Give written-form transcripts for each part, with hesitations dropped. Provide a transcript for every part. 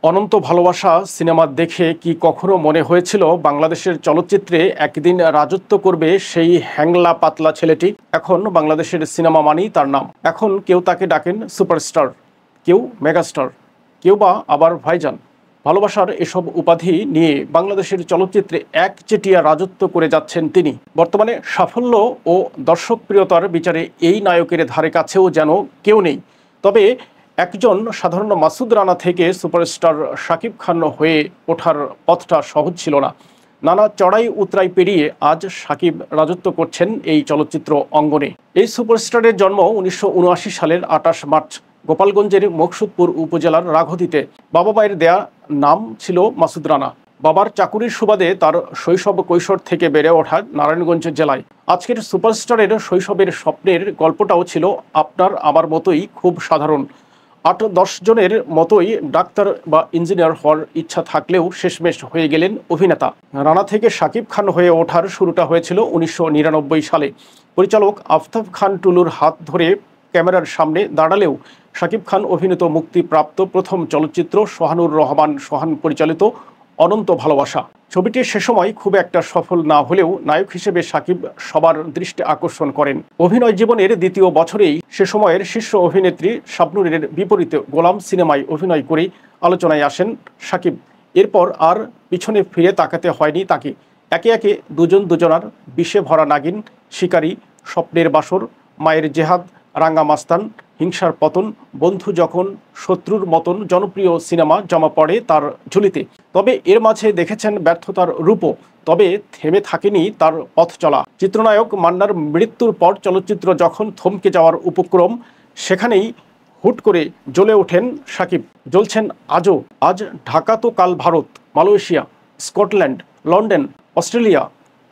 অনন্ত ভালোবাসা সিনেমা দেখে কি কখনো মনে হয়েছিল বাংলাদেশের চলচ্চিত্রে একদিন রাজত্ব করবে সেই হ্যাংলা পাতলা ছেলেটি? এখন বাংলাদেশের সিনেমা মানেই তার নাম। এখন কেউ তাকে ডাকেন সুপারস্টার, কেউ মেগাস্টার, কেউ বা আবার ভাইজান। ভালোবাসার এসব উপাধি নিয়ে বাংলাদেশের চলচ্চিত্রে একচেটিয়া রাজত্ব করে যাচ্ছেন তিনি। বর্তমানে সাফল্য ও দর্শকপ্রিয়তার বিচারে এই নায়কের ধারে কাছেও যেন কেউ নেই। তবে একজন সাধারণ মাসুদ রানা থেকে সুপারস্টার শাকিব খান হয়ে ওঠার পথটা সহজ ছিল না। নানা চড়াই উতরাই পেরিয়ে আজ শাকিব রাজত্ব করছেন এই চলচ্চিত্র অঙ্গনে। এই সুপারস্টারের জন্ম 1979 সালের 28 মার্চ গোপালগঞ্জের মকসুদপুর উপজেলার রাঘদিতে। বাবা মায়ের দেয়া নাম ছিল মাসুদ রানা। বাবার চাকুরির সুবাদে তার শৈশব কৈশোর থেকে বেড়ে ওঠা নারায়ণগঞ্জ জেলায়। আজকের সুপারস্টারের শৈশবের স্বপ্নের গল্পটাও ছিল আপনার আমার মতোই খুব সাধারণ। 8-10 জনের মতোই ডাক্তার বা ইঞ্জিনিয়ার হওয়ার ইচ্ছা থাকলেও শেষমেশ হয়ে গেলেন অভিনেতা। রানা থেকে শাকিব খান হয়ে ওঠার শুরুটা হয়েছিল 1999 সালে। পরিচালক আফতাব খান টুলুর হাত ধরে ক্যামেরার সামনে দাঁড়ালেও শাকিব খান অভিনীত মুক্তিপ্রাপ্ত প্রথম চলচ্চিত্র সোহানুর রহমান সোহান পরিচালিত অনন্ত ভালোবাসা। ছবিটি সে সময় খুব একটা সফল না হলেও নায়ক হিসেবে শাকিব সবার দৃষ্টি আকর্ষণ করেন। অভিনয় জীবনের দ্বিতীয় বছরেই সে সময়ের শীর্ষ অভিনেত্রী শাবনুরের বিপরীতে গোলাম সিনেমায় অভিনয় করে আলোচনায় আসেন শাকিব। এরপর আর পিছনে ফিরে তাকাতে হয়নি তাকে। একে একে দুজন দুজনার বিষে ভরা নাগিন, শিকারী, স্বপ্নের বাসর, মায়ের জেহাদ, রাঙ্গা মাস্তান, হিংসার পতন, বন্ধু যখন শত্রুর মতন জনপ্রিয় সিনেমা জমা পড়ে তার ঝুলিতে। তবে এর মাঝে দেখেছেন ব্যর্থতার রূপও। তবে থেমে থাকেনি তার পথ চলা। চিত্রনায়ক মান্নার মৃত্যুর পর চলচ্চিত্র যখন থমকে যাওয়ার উপক্রম, সেখানেই হুট করে জ্বলে ওঠেন শাকিব। জ্বলছেন আজও। আজ ঢাকা তো কাল Bharat, Malaysia, Scotland, London, Australia,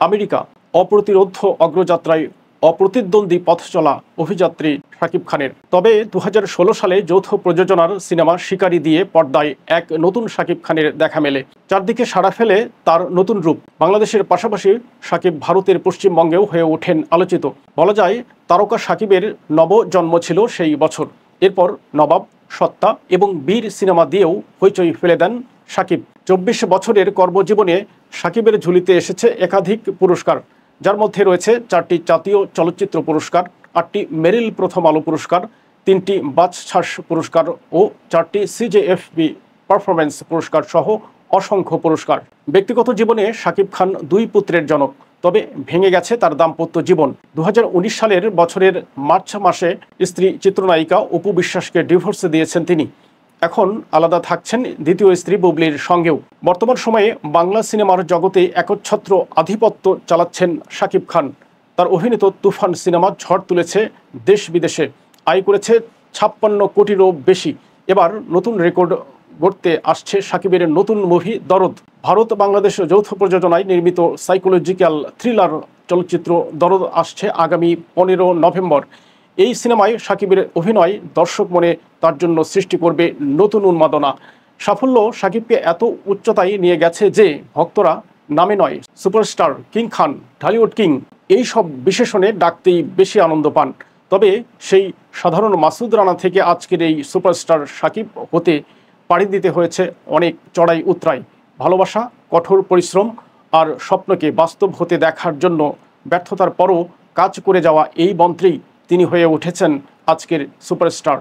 America. অপ্রতিরোধ অগ্রযাত্রায় অপ্রতিদ্বন্দ্বী পথ চলা অভিযাত্রী শাকিব খানের। তবে 2016 সালে যৌথ প্রযোজনার সিনেমা শিকারী দিয়ে পর্দায় এক নতুন শাকিব খানের দেখা মেলে। চারদিকে সাড়া ফেলে তার নতুন রূপ। বাংলাদেশের পাশাপাশি শাকিব ভারতের পশ্চিমবঙ্গেও হয়ে ওঠেন আলোচিত। বলা যায় তারকা শাকিবের নবজন্ম ছিল সেই বছর। এরপর নবাব, সত্তা এবং বীর সিনেমা দিয়েও হইচই ফেলে দেন শাকিব। 24 বছরের কর্মজীবনে শাকিবের ঝুলিতে এসেছে একাধিক পুরস্কার, যার মধ্যে রয়েছে 4টি জাতীয় চলচ্চিত্র পুরস্কার, 8টি মেরিল প্রথম আলো পুরস্কার, 3টি বাচসাস পুরস্কার ও 4টি সিজেএফবি পারফরমেন্স পুরস্কার সহ অসংখ্য পুরস্কার। ব্যক্তিগত জীবনে শাকিব খান 2 পুত্রের জনক। তবে ভেঙে গেছে তার দাম্পত্য জীবন। 2019 সালের বছরের মার্চ মাসে স্ত্রী চিত্রনায়িকা অপু বিশ্বাসকে ডিভোর্স দিয়েছেন তিনি। এখন আলাদা থাকছেন দ্বিতীয় স্ত্রী বুবলির সঙ্গেও। বর্তমান সময়ে বাংলা সিনেমার জগতে একচ্ছত্র আধিপত্য চালাচ্ছেন শাকিব খান। তার অভিনীত তুফান সিনেমা ঝড় তুলেছে দেশ বিদেশে, আয় করেছে 56 কোটিরও বেশি। এবার নতুন রেকর্ড গড়তে আসছে শাকিবের নতুন মুভি দরদ। ভারত বাংলাদেশ যৌথ প্রযোজনায় নির্মিত সাইকোলজিক্যাল থ্রিলার চলচ্চিত্র দরদ আসছে আগামী 15 নভেম্বর। এই সিনেমায় শাকিবের অভিনয় দর্শক মনে তার জন্য সৃষ্টি করবে নতুন উন্মাদনা। সাফল্য শাকিবকে এত উচ্চতায় নিয়ে গেছে যে ভক্তরা নামে নয় সুপারস্টার, কিং খান, ঢালিউড কিং এই সব বিশেষণে ডাকতেই বেশি আনন্দ পান। তবে সেই সাধারণ মাসুদ রানা থেকে আজকের এই সুপারস্টার শাকিব হতে পাড়ি দিতে হয়েছে অনেক চড়াই উতরাই। ভালোবাসা, কঠোর পরিশ্রম আর স্বপ্নকে বাস্তব হতে দেখার জন্য ব্যর্থতার পরও কাজ করে যাওয়া এই মন্ত্রেই তিনি হয়ে উঠেছেন আজকের সুপারস্টার।